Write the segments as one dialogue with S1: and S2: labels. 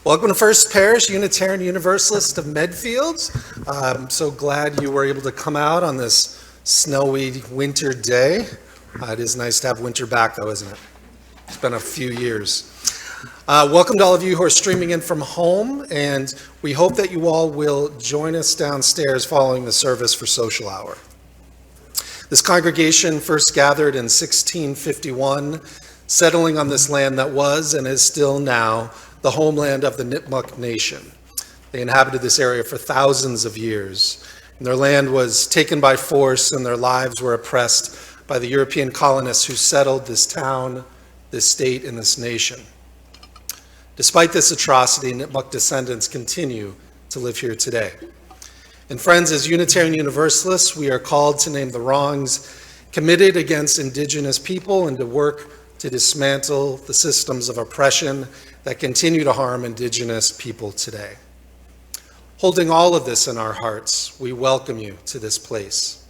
S1: Welcome to First Parish Unitarian Universalist of Medfield. I'm so glad you were able to come out on this snowy winter day. It is nice to have winter back though, isn't it? It's been a few years. Welcome to all of you who are streaming in from home, and we hope that you all will join us downstairs following the service for social hour. This congregation first gathered in 1651, settling on this land that was and is still now the homeland of the Nipmuc Nation. They inhabited this area for thousands of years, and their land was taken by force and their lives were oppressed by the European colonists who settled this town, this state, and this nation. Despite this atrocity, Nipmuc descendants continue to live here today. And friends, as Unitarian Universalists, we are called to name the wrongs committed against indigenous people and to work to dismantle the systems of oppression that continue to harm indigenous people today. Holding all of this in our hearts, we welcome you to this place.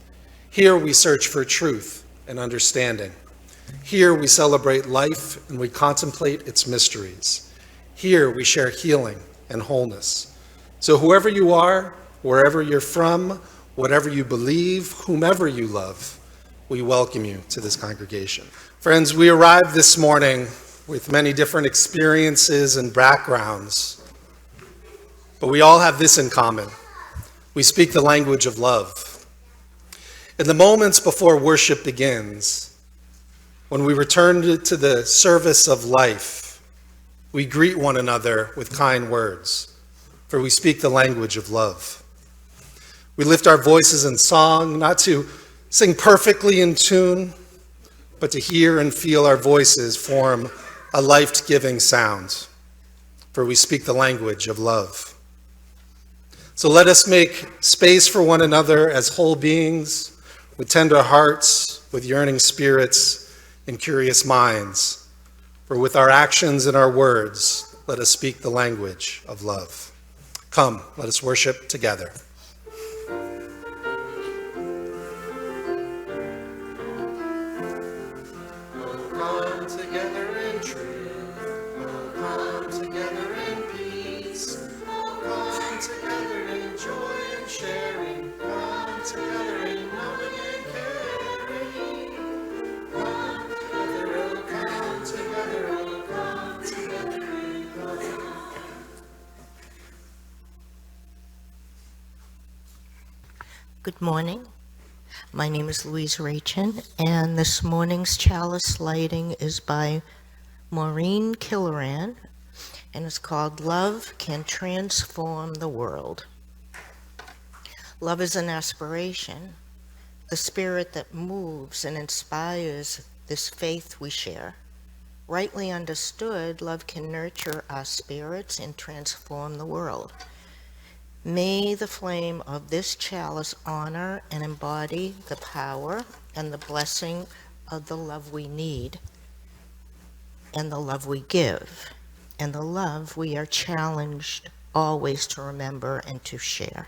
S1: Here we search for truth and understanding. Here we celebrate life and we contemplate its mysteries. Here we share healing and wholeness. So whoever you are, wherever you're from, whatever you believe, whomever you love, we welcome you to this congregation. Friends, we arrived this morning with many different experiences and backgrounds, but we all have this in common. We speak the language of love. In the moments before worship begins, when we return to the service of life, we greet one another with kind words, for we speak the language of love. We lift our voices in song, not to sing perfectly in tune, but to hear and feel our voices form a life-giving sound, for we speak the language of love. So let us make space for one another as whole beings, with tender hearts, with yearning spirits, and curious minds. For with our actions and our words, let us speak the language of love. Come, let us worship together.
S2: Good morning. My name is Louise Rachin, and this morning's chalice lighting is by Maureen Killoran, and it's called Love Can Transform the World. Love is an aspiration, the spirit that moves and inspires this faith we share. Rightly understood, love can nurture our spirits and transform the world. May the flame of this chalice honor and embody the power and the blessing of the love we need, and the love we give, and the love we are challenged always to remember and to share.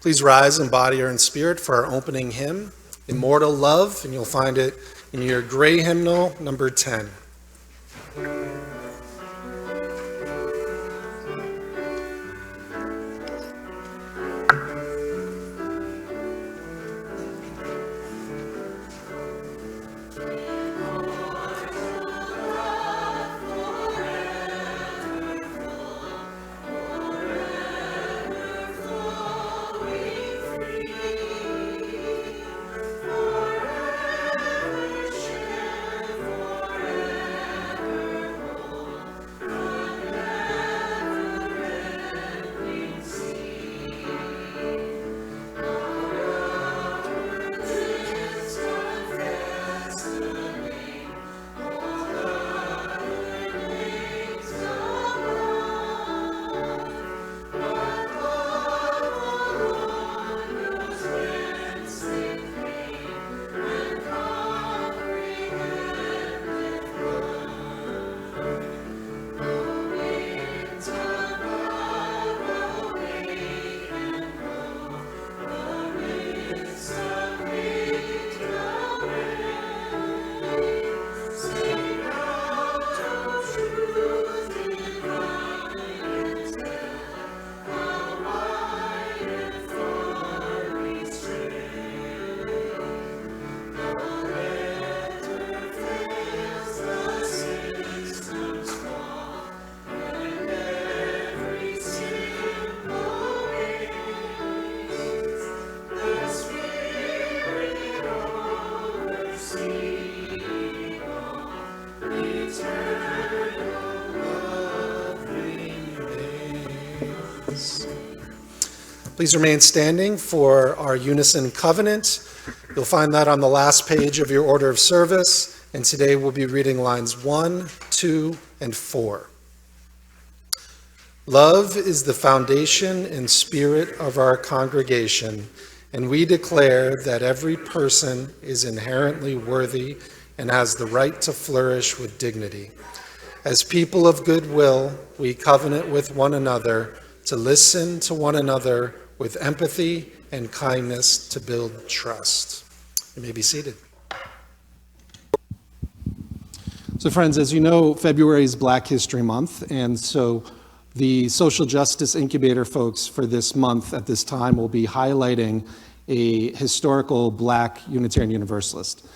S1: Please rise in body or in spirit for our opening hymn, Immortal Love, and you'll find it in your gray hymnal, number 10. Please remain standing for our unison covenant. You'll find that on the last page of your order of service, and today we'll be reading lines 1, 2, and 4. Love is the foundation and spirit of our congregation, and we declare that every person is inherently worthy and has the right to flourish with dignity. As people of goodwill, we covenant with one another to listen to one another with empathy and kindness to build trust. You may be seated. So friends, as you know, February is Black History Month, and so the Social Justice Incubator folks for this month at this time will be highlighting a historical Black Unitarian Universalist.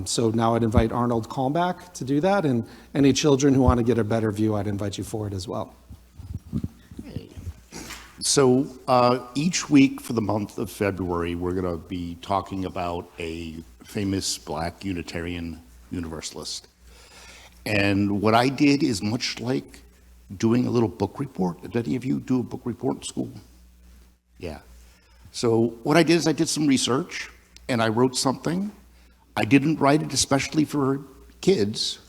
S1: So now I'd invite Arnold Kalmbach to do that, and any children who want to get a better view, I'd invite you forward as well.
S3: So each week for the month of February, we're going to be talking about a famous Black Unitarian Universalist. And what I did is much like doing a little book report. Did any of you do a book report in school? Yeah. So what I did is I did some research and I wrote something. I didn't write it especially for kids,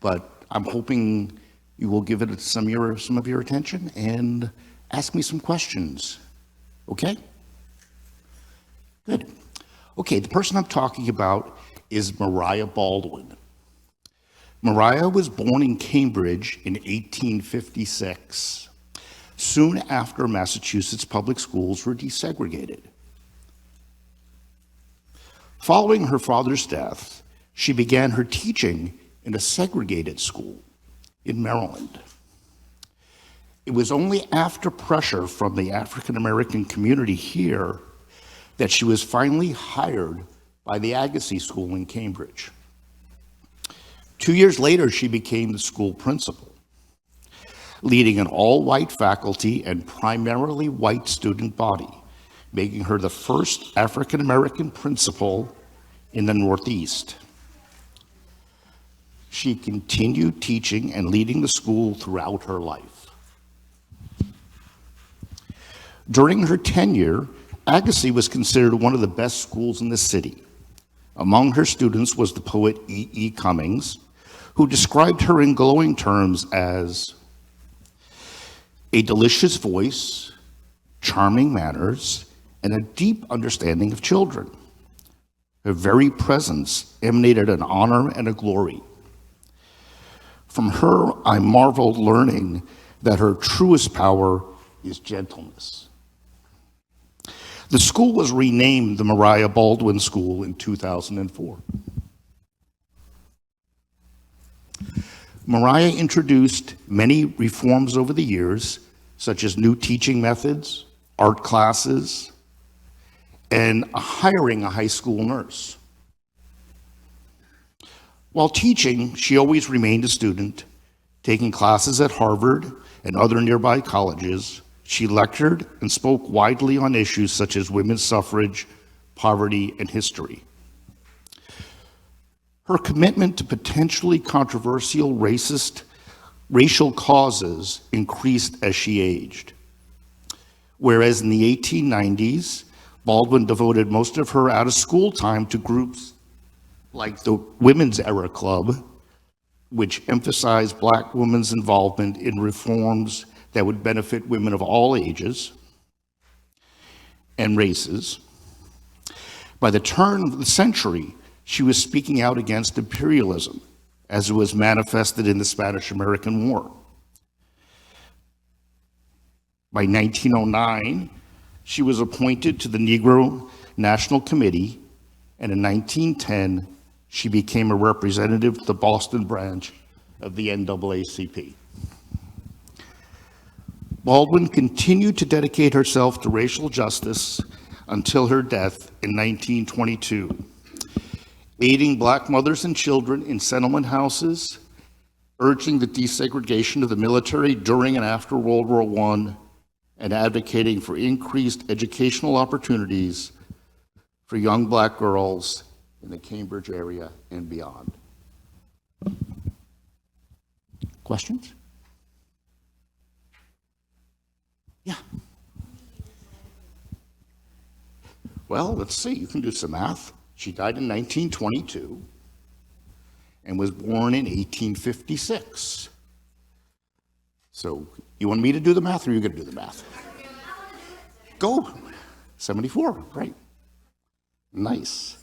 S3: but I'm hoping you will give it some of your attention and ask me some questions, okay? Good. Okay, the person I'm talking about is Mariah Baldwin. Mariah was born in Cambridge in 1856, soon after Massachusetts public schools were desegregated. Following her father's death, she began her teaching in a segregated school in Maryland. It was only after pressure from the African American community here that she was finally hired by the Agassiz School in Cambridge. 2 years later, she became the school principal, leading an all-white faculty and primarily white student body, making her the first African American principal in the Northeast. She continued teaching and leading the school throughout her life. During her tenure, Agassiz was considered one of the best schools in the city. Among her students was the poet E. Cummings, who described her in glowing terms as a delicious voice, charming manners, and a deep understanding of children. Her very presence emanated an honor and a glory. From her, I marveled learning that her truest power is gentleness. The school was renamed the Mariah Baldwin School in 2004. Mariah introduced many reforms over the years, such as new teaching methods, art classes, and hiring a high school nurse. While teaching, she always remained a student, taking classes at Harvard and other nearby colleges. She lectured and spoke widely on issues such as women's suffrage, poverty, and history. Her commitment to potentially controversial racial causes increased as she aged. Whereas in the 1890s, Baldwin devoted most of her out-of-school time to groups like the Women's Era Club, which emphasized Black women's involvement in reforms that would benefit women of all ages and races. By the turn of the century, she was speaking out against imperialism as it was manifested in the Spanish-American War. By 1909, she was appointed to the Negro National Committee, and in 1910, she became a representative to the Boston branch of the NAACP. Baldwin continued to dedicate herself to racial justice until her death in 1922, aiding Black mothers and children in settlement houses, urging the desegregation of the military during and after World War I, and advocating for increased educational opportunities for young Black girls in the Cambridge area and beyond. Questions? Yeah. Well, let's see, you can do some math. She died in 1922 and was born in 1856. So you want me to do the math or you going to do the math? Go. 74, great. Nice.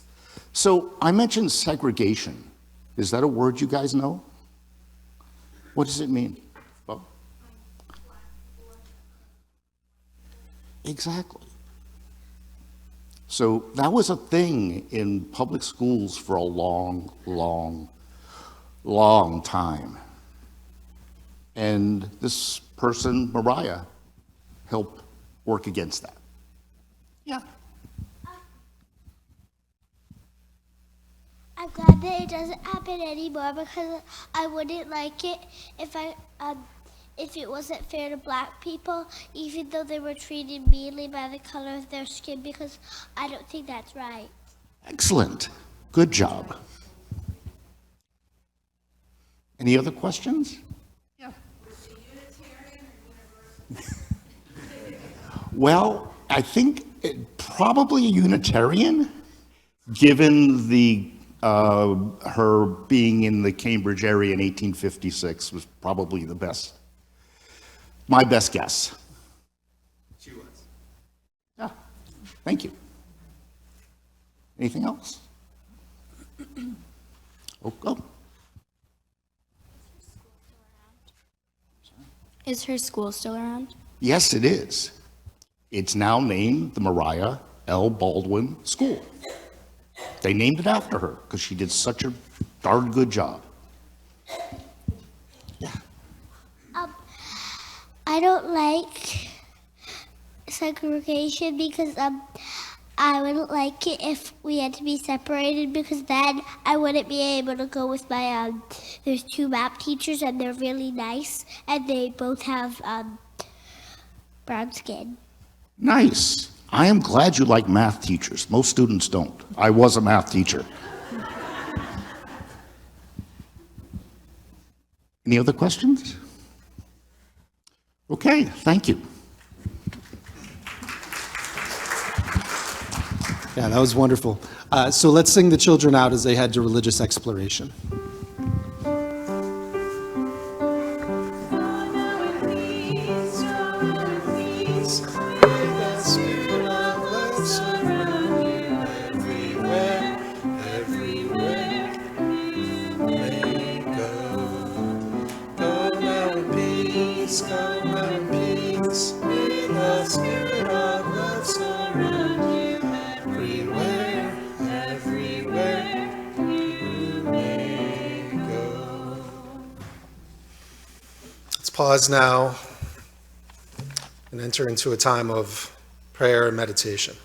S3: So I mentioned segregation. Is that a word you guys know? What does it mean? Well, exactly. So that was a thing in public schools for a long, long, long time. And this person, Mariah, helped work against that. Yeah.
S4: I'm glad that it doesn't happen anymore because I wouldn't like it if it wasn't fair to Black people, even though they were treated meanly by the color of their skin, because I don't think that's right.
S3: Excellent. Good job. Any other questions? Yeah. Well, I think probably a Unitarian, given the her being in the Cambridge area in 1856 was probably my best guess.
S1: She was.
S3: Yeah, thank you. Anything else? Oh, go.
S4: Is her school still around?
S3: Yes, it is. It's now named the Mariah L. Baldwin School. They named it after her because she did such a darn good job. Yeah.
S4: I don't like segregation because I wouldn't like it if we had to be separated, because then I wouldn't be able to go with my there's two math teachers and they're really nice and they both have brown skin.
S3: Nice. I am glad you like math teachers. Most students don't. I was a math teacher. Any other questions? Okay, thank you.
S1: Yeah, that was wonderful. So let's sing the children out as they head to religious exploration.
S5: Go now in peace, may the spirit of love surround you.
S1: Pause now and enter into a time of prayer and meditation.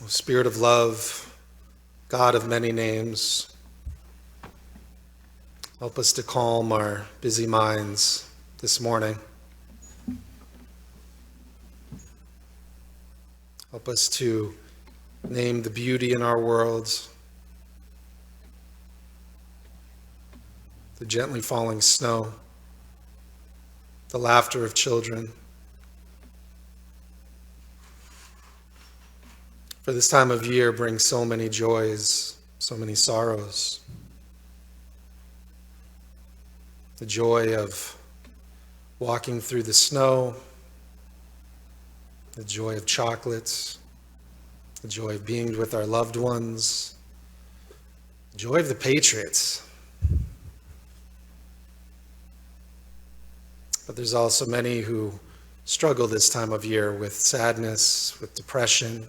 S1: O Spirit of love, God of many names, help us to calm our busy minds this morning. Help us to name the beauty in our world, the gently falling snow, the laughter of children. For this time of year brings so many joys, so many sorrows. The joy of walking through the snow, the joy of chocolates, the joy of being with our loved ones, the joy of the Patriots. But there's also many who struggle this time of year with sadness, with depression,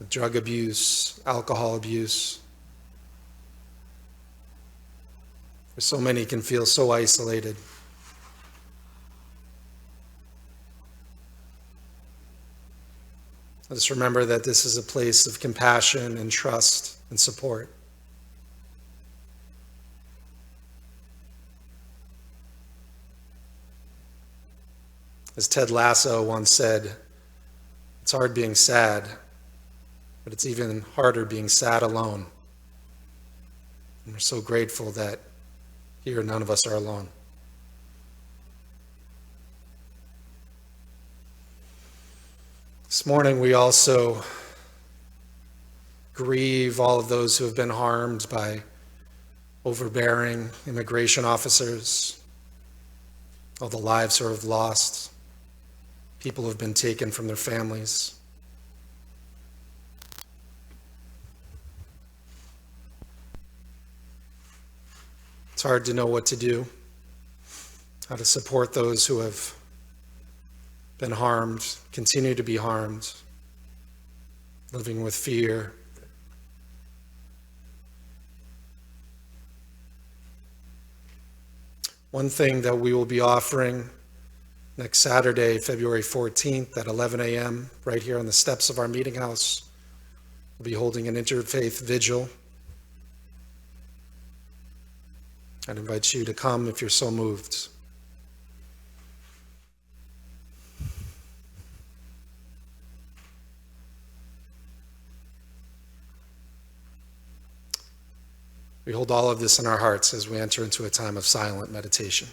S1: with drug abuse, alcohol abuse. For so many can feel so isolated. Let us remember that this is a place of compassion and trust and support. As Ted Lasso once said, it's hard being sad, but it's even harder being sad alone. And we're so grateful that here none of us are alone. This morning we also grieve all of those who have been harmed by overbearing immigration officers, all the lives who have lost, people who have been taken from their families. It's hard to know what to do, how to support those who have been harmed, continue to be harmed, living with fear. One thing that we will be offering next Saturday, February 14th at 11 a.m., right here on the steps of our meeting house, we'll be holding an interfaith vigil. I'd invite you to come if you're so moved. We hold all of this in our hearts as we enter into a time of silent meditation.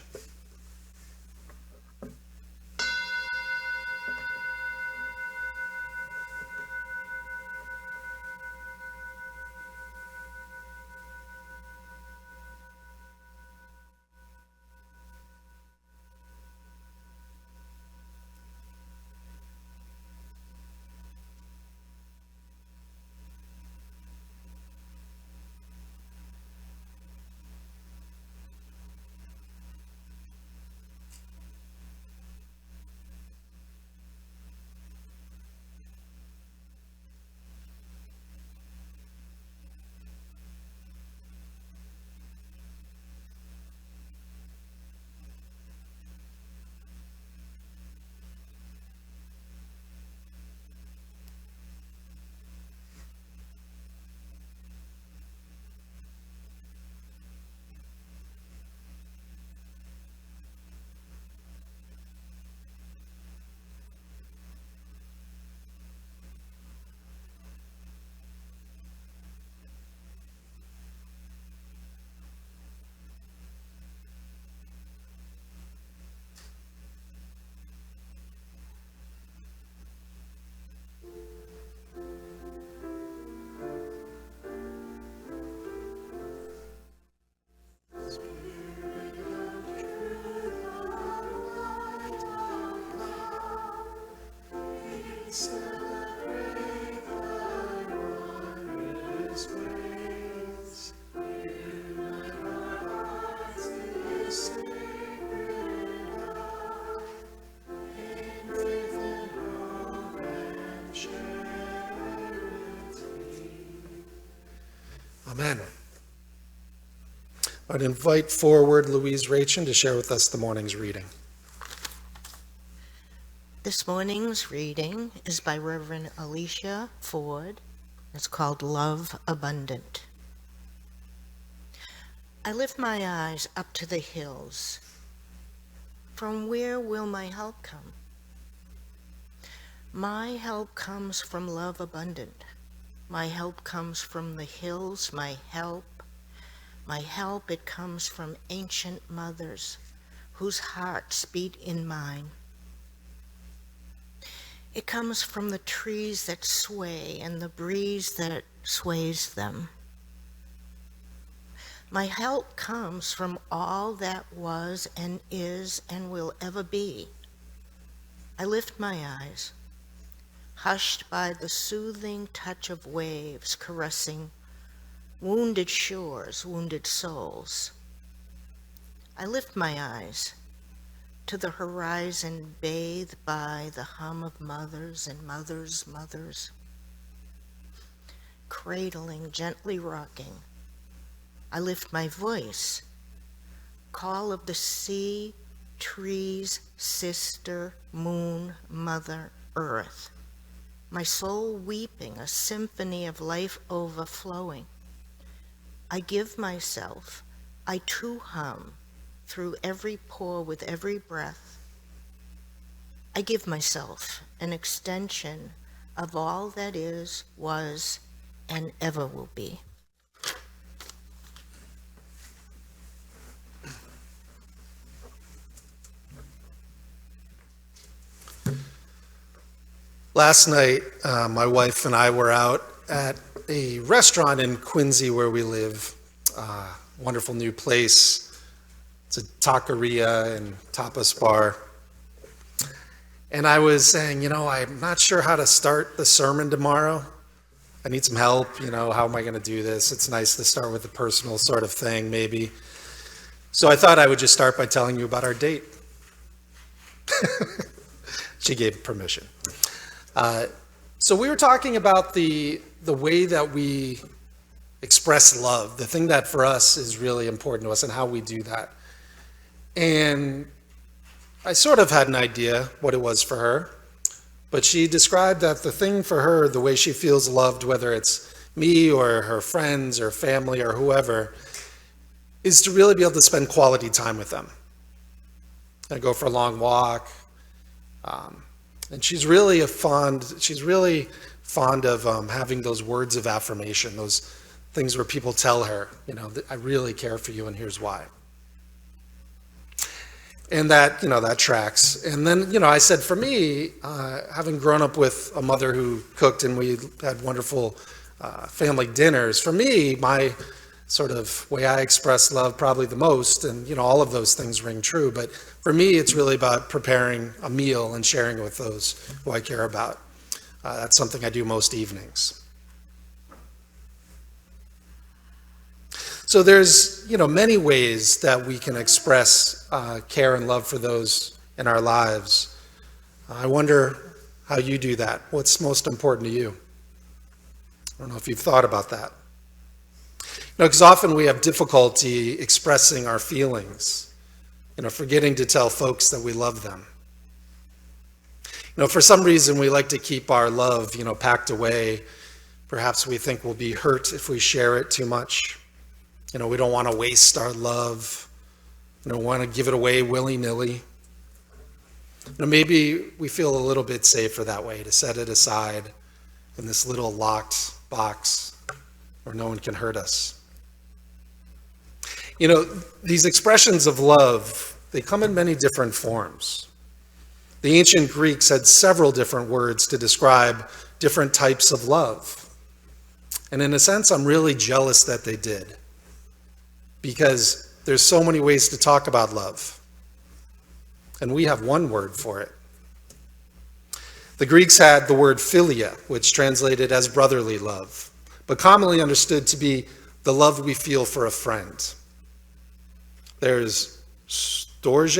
S1: Amen. I'd invite forward Louise Rachin to share with us the morning's reading.
S2: This morning's reading is by Reverend Alicia Ford. It's called Love Abundant. I lift my eyes up to the hills. From where will my help come? My help comes from love abundant. My help comes from the hills. My help, it comes from ancient mothers whose hearts beat in mine. It comes from the trees that sway and the breeze that sways them. My help comes from all that was and is and will ever be. I lift my eyes, hushed by the soothing touch of waves caressing wounded shores, wounded souls. I lift my eyes to the horizon, bathed by the hum of mothers and mothers' mothers, cradling, gently rocking. I lift my voice, call of the sea, trees, sister, moon, mother, earth. My soul weeping, a symphony of life overflowing. I give myself, I too hum through every pore with every breath. I give myself an extension of all that is, was, and ever will be.
S1: Last night, my wife and I were out at a restaurant in Quincy where we live. Wonderful new place. It's a taqueria and tapas bar. And I was saying, I'm not sure how to start the sermon tomorrow. I need some help. How am I going to do this? It's nice to start with a personal sort of thing, maybe. So I thought I would just start by telling you about our date. She gave permission. So we were talking about the way that we express love, the thing that for us is really important to us and how we do that. And I sort of had an idea what it was for her, but she described that the thing for her, the way she feels loved, whether it's me or her friends or family or whoever, is to really be able to spend quality time with them. I go for a long walk. And she's really fond of having those words of affirmation, those things where people tell her, I really care for you and here's why. And that, that tracks. And then, I said for me, having grown up with a mother who cooked and we had wonderful family dinners, for me, my sort of way I express love probably the most, and all of those things ring true, but for me it's really about preparing a meal and sharing it with those who I care about. That's something I do most evenings. So there's many ways that we can express care and love for those in our lives. I wonder how you do that. What's most important to you? I don't know if you've thought about that. Because often we have difficulty expressing our feelings, forgetting to tell folks that we love them. For some reason we like to keep our love, packed away. Perhaps we think we'll be hurt if we share it too much. We don't want to waste our love. We don't want to give it away willy-nilly. Maybe we feel a little bit safer that way, to set it aside in this little locked box where no one can hurt us. These expressions of love, they come in many different forms. The ancient Greeks had several different words to describe different types of love. And in a sense, I'm really jealous that they did, because there's so many ways to talk about love. And we have one word for it. The Greeks had the word philia, which translated as brotherly love, but commonly understood to be the love we feel for a friend. There's storge,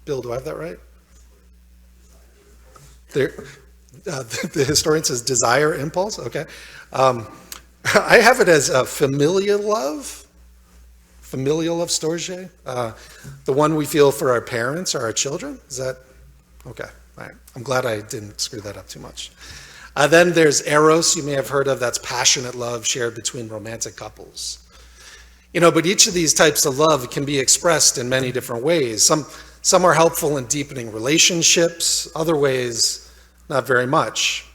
S1: Bill, do I have that right? The historian says desire, impulse, okay. I have it as a familial love. familial love storge, the one we feel for our parents or our children. Is that okay? All right. I'm glad I didn't screw that up too much. Then there's eros, you may have heard of. That's passionate love shared between romantic couples. But each of these types of love can be expressed in many different ways. Some are helpful in deepening relationships, other ways, not very much.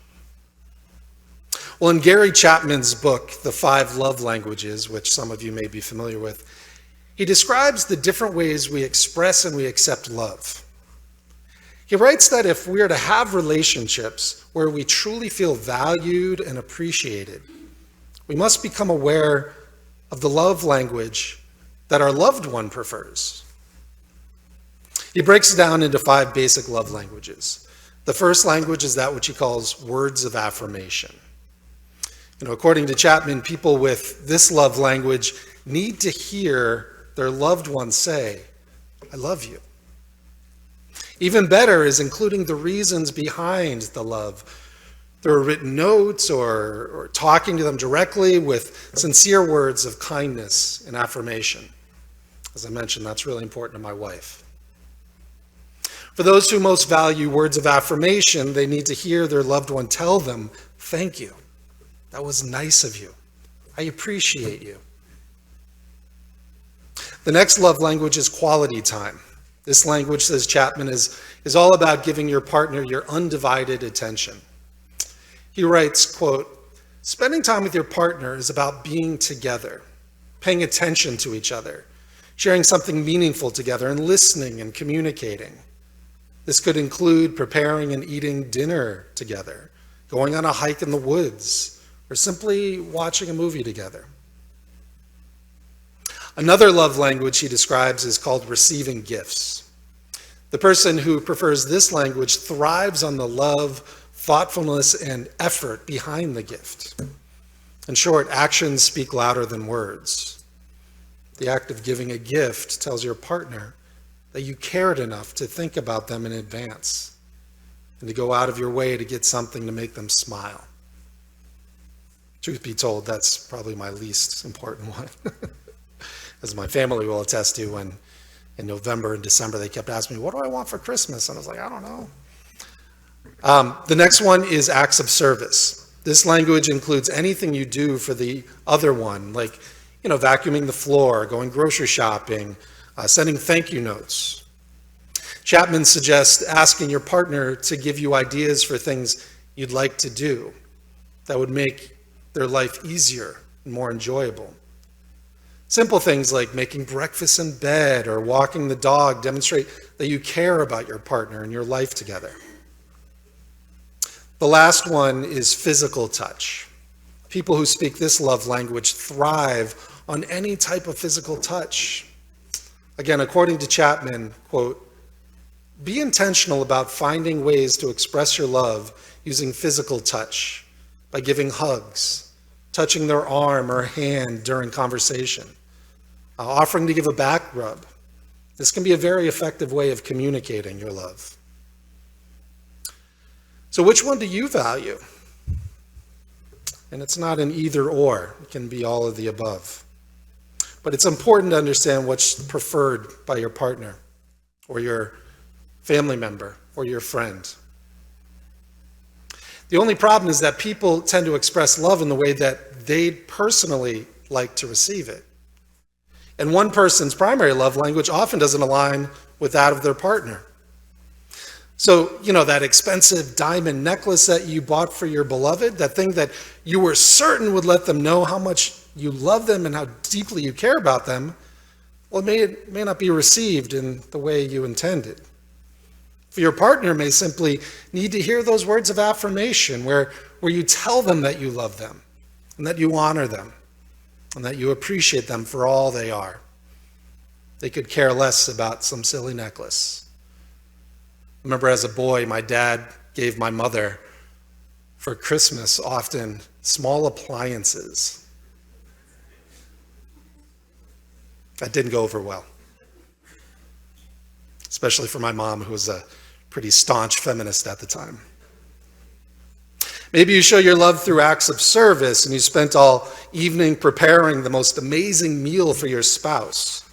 S1: Well, in Gary Chapman's book, The 5 Love Languages, which some of you may be familiar with, he describes the different ways we express and we accept love. He writes that if we are to have relationships where we truly feel valued and appreciated, we must become aware of the love language that our loved one prefers. He breaks it down into 5 basic love languages. The first language is that which he calls words of affirmation. According to Chapman, people with this love language need to hear their loved one say, "I love you." Even better is including the reasons behind the love through written notes or talking to them directly with sincere words of kindness and affirmation. As I mentioned, that's really important to my wife. For those who most value words of affirmation, they need to hear their loved one tell them, "Thank you. That was nice of you. I appreciate you." The next love language is quality time. This language, says Chapman, is all about giving your partner your undivided attention. He writes, quote, "Spending time with your partner is about being together, paying attention to each other, sharing something meaningful together, and listening and communicating. This could include preparing and eating dinner together, going on a hike in the woods, or simply watching a movie together." Another love language he describes is called receiving gifts. The person who prefers this language thrives on the love, thoughtfulness, and effort behind the gift. In short, actions speak louder than words. The act of giving a gift tells your partner that you cared enough to think about them in advance and to go out of your way to get something to make them smile. Truth be told, that's probably my least important one. As my family will attest to, when in November and December they kept asking me, "What do I want for Christmas?" And I was like, "I don't know." The next one is acts of service. This language includes anything you do for the other one, like vacuuming the floor, going grocery shopping, sending thank you notes. Chapman suggests asking your partner to give you ideas for things you'd like to do that would make their life easier and more enjoyable. Simple things like making breakfast in bed or walking the dog demonstrate that you care about your partner and your life together. The last one is physical touch. People who speak this love language thrive on any type of physical touch. Again, according to Chapman, quote, "Be intentional about finding ways to express your love using physical touch by giving hugs, touching their arm or hand during conversation, offering to give a back rub. This can be a very effective way of communicating your love." So which one do you value? And it's not an either or. It can be all of the above. But it's important to understand what's preferred by your partner or your family member or your friend. The only problem is that people tend to express love in the way that they personally like to receive it. And one person's primary love language often doesn't align with that of their partner. So, that expensive diamond necklace that you bought for your beloved, that thing that you were certain would let them know how much you love them and how deeply you care about them, well, it may not be received in the way you intended. For your partner may simply need to hear those words of affirmation where you tell them that you love them and that you honor them and that you appreciate them for all they are. They could care less about some silly necklace. I remember as a boy, my dad gave my mother for Christmas often small appliances. That didn't go over well, especially for my mom, who was a pretty staunch feminist at the time. Maybe you show your love through acts of service and you spent all evening preparing the most amazing meal for your spouse.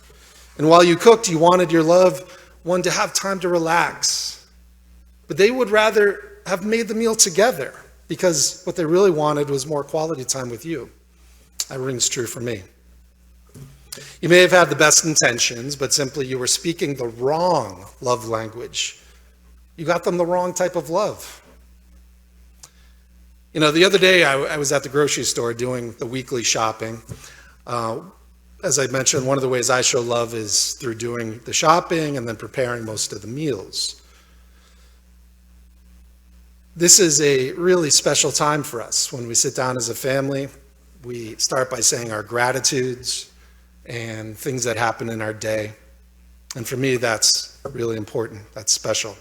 S1: And while you cooked, you wanted your loved one to have time to relax. But they would rather have made the meal together because what they really wanted was more quality time with you. That rings true for me. You may have had the best intentions, but simply you were speaking the wrong love language. You got them the wrong type of love. You know, the other day I was at the grocery store doing the weekly shopping. As I mentioned, one of the ways I show love is through doing the shopping and then preparing most of the meals. This is a really special time for us. When we sit down as a family, we start by saying our gratitudes and things that happen in our day. And for me, that's really important. That's special.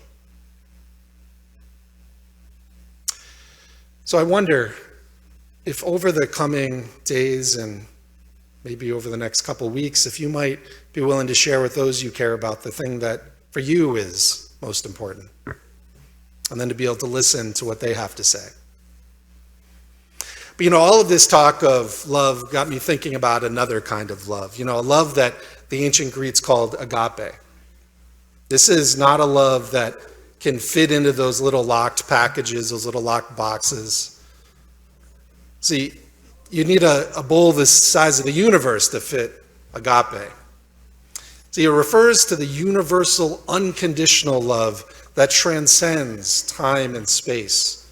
S1: So I wonder if over the coming days and maybe over the next couple weeks, if you might be willing to share with those you care about the thing that for you is most important, and then to be able to listen to what they have to say. But all of this talk of love got me thinking about another kind of love, a love that the ancient Greeks called agape. This is not a love that can fit into those little locked packages, those little locked boxes. See, you need a bowl the size of the universe to fit agape. See, it refers to the universal, unconditional love that transcends time and space,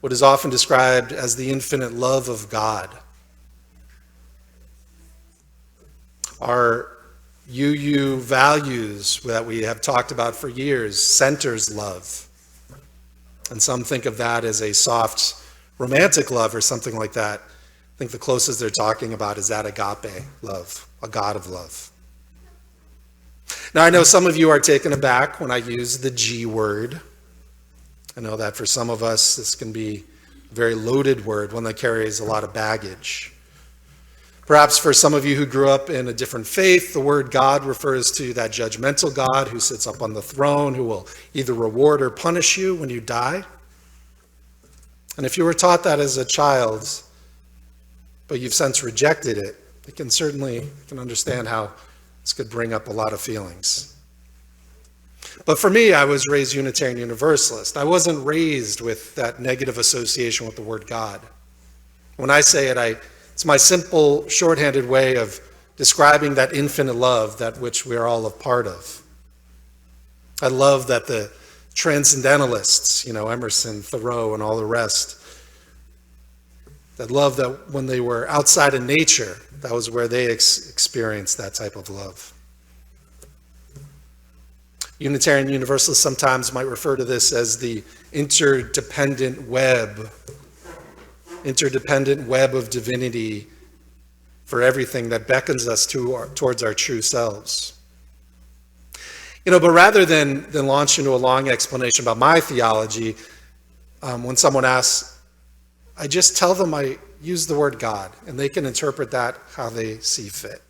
S1: what is often described as the infinite love of God. Our UU values that we have talked about for years centers love. And some think of that as a soft romantic love or something like that. I think the closest they're talking about is that agape love, a God of love. Now, I know some of you are taken aback when I use the G word. I know that for some of us, this can be a very loaded word, one that carries a lot of baggage. Perhaps for some of you who grew up in a different faith, the word God refers to that judgmental God who sits up on the throne, who will either reward or punish you when you die. And if you were taught that as a child, but you've since rejected it, you can understand how this could bring up a lot of feelings. But for me, I was raised Unitarian Universalist. I wasn't raised with that negative association with the word God. When I say it, it's my simple, shorthanded way of describing that infinite love that which we are all a part of. I love that the transcendentalists, Emerson, Thoreau, and all the rest, that love that when they were outside of nature, that was where they experienced that type of love. Unitarian Universalists sometimes might refer to this as the interdependent web of divinity for everything that beckons us towards our true selves. But rather than launch into a long explanation about my theology, when someone asks, I just tell them I use the word God, and they can interpret that how they see fit.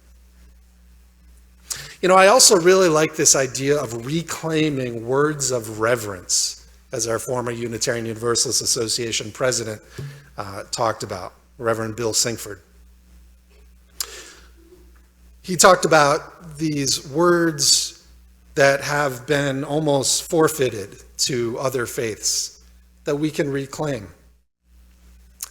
S1: I also really like this idea of reclaiming words of reverence, as our former Unitarian Universalist Association president talked about, Reverend Bill Sinkford. He talked about these words that have been almost forfeited to other faiths that we can reclaim.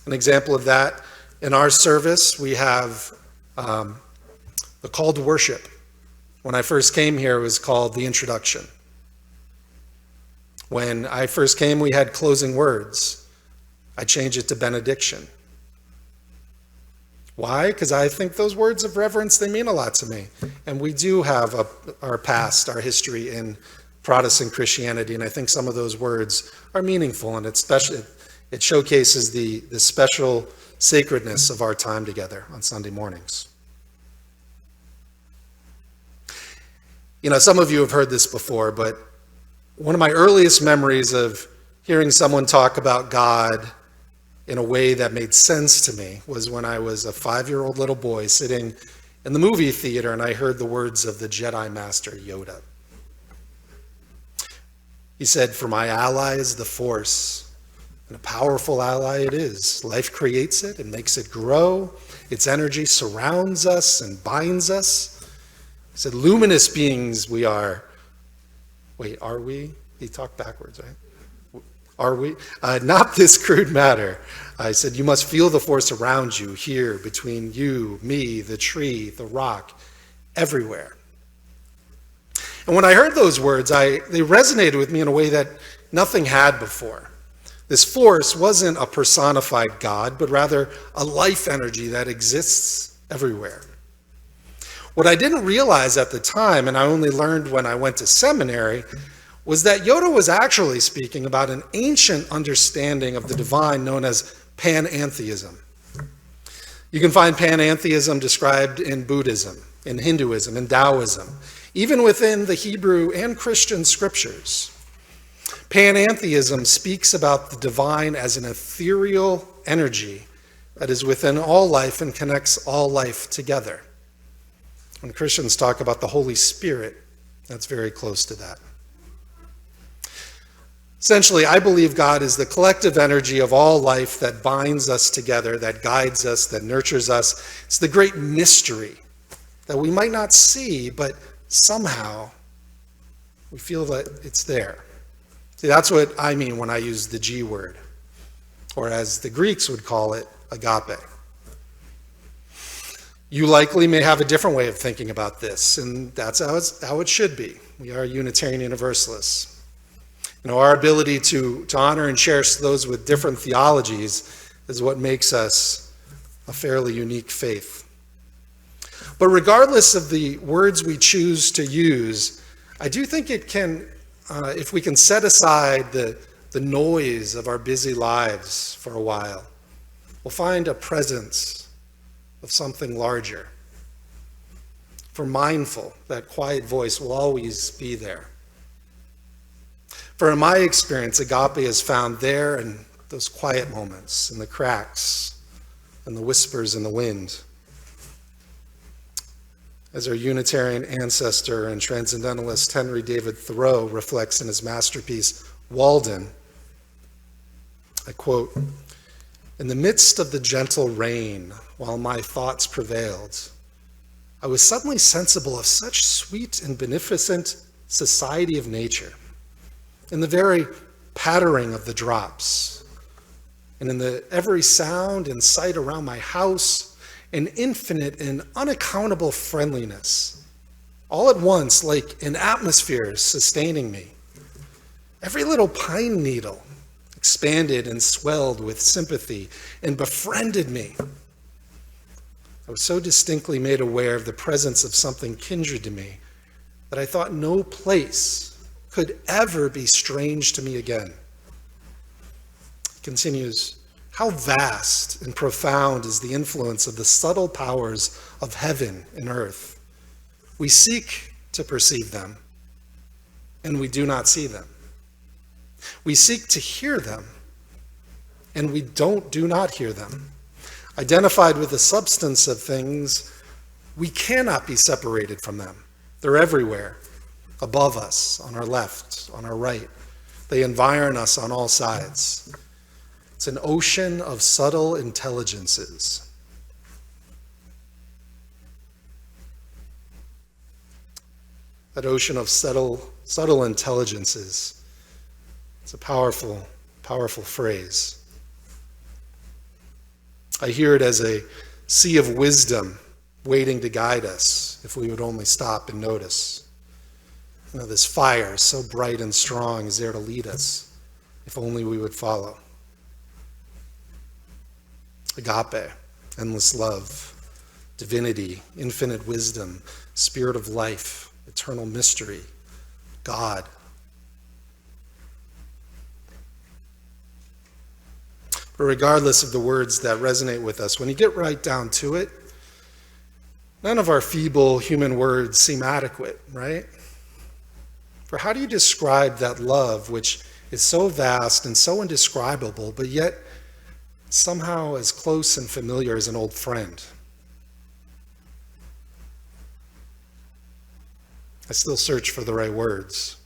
S1: An example of that, in our service, we have the call to worship. When I first came here, it was called the introduction. When I first came, we had closing words. I changed it to benediction. Why? Because I think those words of reverence, they mean a lot to me. And we do have our past, our history in Protestant Christianity, and I think some of those words are meaningful, and it showcases the special sacredness of our time together on Sunday mornings. Some of you have heard this before, but one of my earliest memories of hearing someone talk about God in a way that made sense to me was when I was a 5-year-old little boy sitting in the movie theater and I heard the words of the Jedi Master Yoda. He said, "For my ally is the Force, And a powerful ally it is. Life creates it and makes it grow. Its energy surrounds us and binds us. He said, luminous beings we are. Wait, are we? He talked backwards, right? Are we? Not this crude matter. I said, you must feel the force around you, here, between you, me, the tree, the rock, everywhere. And when I heard those words, they resonated with me in a way that nothing had before. This force wasn't a personified God, but rather a life energy that exists everywhere. What I didn't realize at the time, and I only learned when I went to seminary, was that Yoda was actually speaking about an ancient understanding of the divine known as panentheism. You can find panentheism described in Buddhism, in Hinduism, in Taoism, even within the Hebrew and Christian scriptures. Panentheism speaks about the divine as an ethereal energy that is within all life and connects all life together. When Christians talk about the Holy Spirit, that's very close to that. Essentially, I believe God is the collective energy of all life that binds us together, that guides us, that nurtures us. It's the great mystery that we might not see, but somehow we feel that it's there. See, that's what I mean when I use the G word, or as the Greeks would call it, agape. You likely may have a different way of thinking about this, and that's how it should be. We are Unitarian Universalists. You know, our ability to honor and cherish those with different theologies is what makes us a fairly unique faith. But regardless of the words we choose to use, I do think it can, if we can set aside the noise of our busy lives for a while, we'll find a presence of something larger. For mindful, that quiet voice will always be there. For in my experience, agape is found there in those quiet moments, in the cracks, and the whispers in the wind. As our Unitarian ancestor and transcendentalist Henry David Thoreau reflects in his masterpiece, Walden, I quote, "In the midst of the gentle rain, while my thoughts prevailed, I was suddenly sensible of such sweet and beneficent society of nature, in the very pattering of the drops, and in the every sound and sight around my house, an infinite and unaccountable friendliness, all at once like an atmosphere sustaining me. Every little pine needle expanded and swelled with sympathy and befriended me. I was so distinctly made aware of the presence of something kindred to me that I thought no place could ever be strange to me again." It continues, "How vast and profound is the influence of the subtle powers of heaven and earth. We seek to perceive them, and we do not see them. We seek to hear them, and we do not hear them. Identified with the substance of things, we cannot be separated from them. They're everywhere, above us, on our left, on our right. They environ us on all sides. It's an ocean of subtle intelligences." That ocean of subtle intelligences. It's a powerful, powerful phrase. I hear it as a sea of wisdom waiting to guide us if we would only stop and notice. You know, this fire, so bright and strong, is there to lead us if only we would follow. Agape, endless love, divinity, infinite wisdom, spirit of life, eternal mystery, God. But regardless of the words that resonate with us, when you get right down to it, none of our feeble human words seem adequate, right? For how do you describe that love which is so vast and so indescribable, but yet somehow as close and familiar as an old friend? I still search for the right words.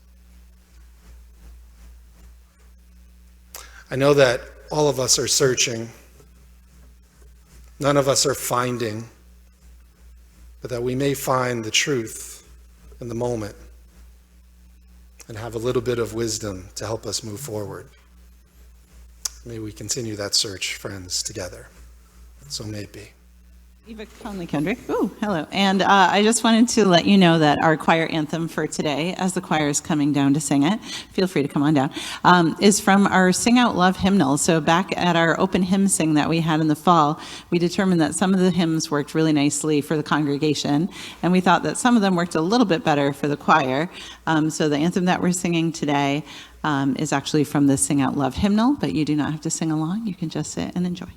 S1: I know that all of us are searching. None of us are finding, but that we may find the truth in the moment and have a little bit of wisdom to help us move forward. May we continue that search, friends, together. So may it be.
S5: Eva Conley-Kendrick. Ooh, hello. And I just wanted to let you know that our choir anthem for today, as the choir is coming down to sing it, feel free to come on down, is from our Sing Out Love hymnal. So back at our open hymn sing that we had in the fall, we determined that some of the hymns worked really nicely for the congregation, and we thought that some of them worked a little bit better for the choir. So the anthem that we're singing today is actually from the Sing Out Love hymnal, but you do not have to sing along. You can just sit and enjoy.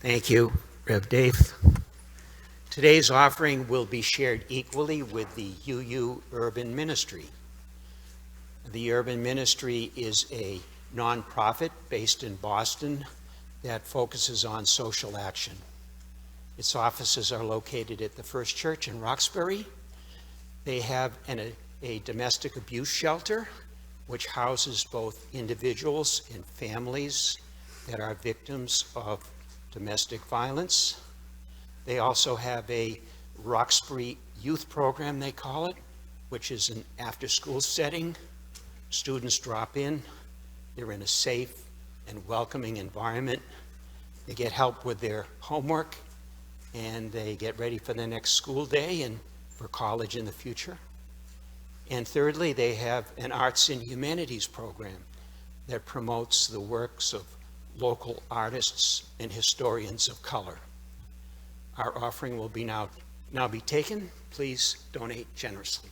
S6: Thank you, Rev. Dave. Today's offering will be shared equally with the UU Urban Ministry. The Urban Ministry is a nonprofit based in Boston that focuses on social action. Its offices are located at the First Church in Roxbury. They have a domestic abuse shelter, which houses both individuals and families that are victims of domestic violence. They also have a Roxbury youth program, they call it, which is an after-school setting. Students drop in. They're in a safe and welcoming environment. They get help with their homework, and they get ready for the next school day and for college in the future. And thirdly, they have an arts and humanities program that promotes the works of local artists and historians of color. Our offering will be now be taken. Please donate generously.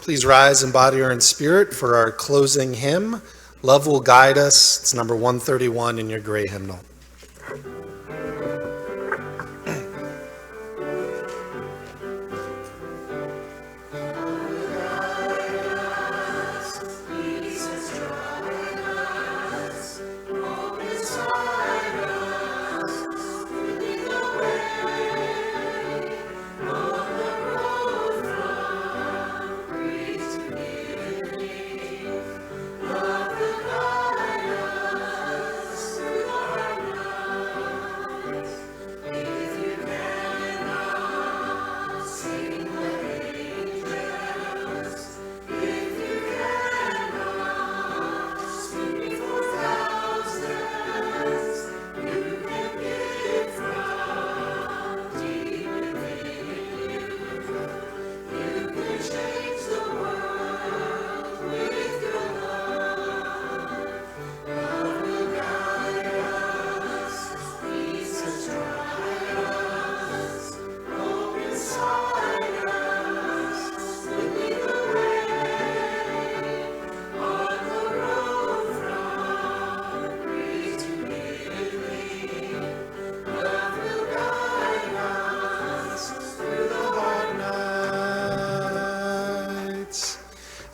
S1: Please rise in body or in spirit for our closing hymn. Love Will Guide Us. It's number 131 in your gray hymnal.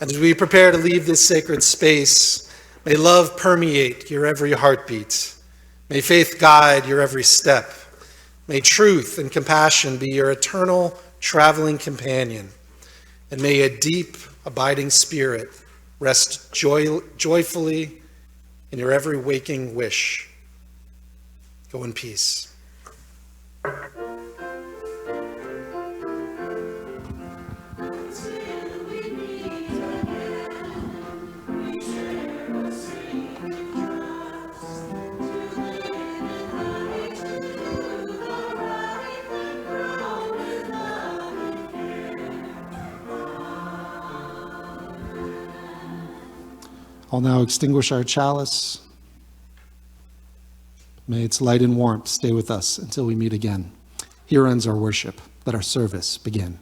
S1: And as we prepare to leave this sacred space, may love permeate your every heartbeat. May faith guide your every step. May truth and compassion be your eternal traveling companion. And may a deep, abiding spirit rest joyfully in your every waking wish. Go in peace. I'll now extinguish our chalice. May its light and warmth stay with us until we meet again. Here ends our worship. Let our service begin.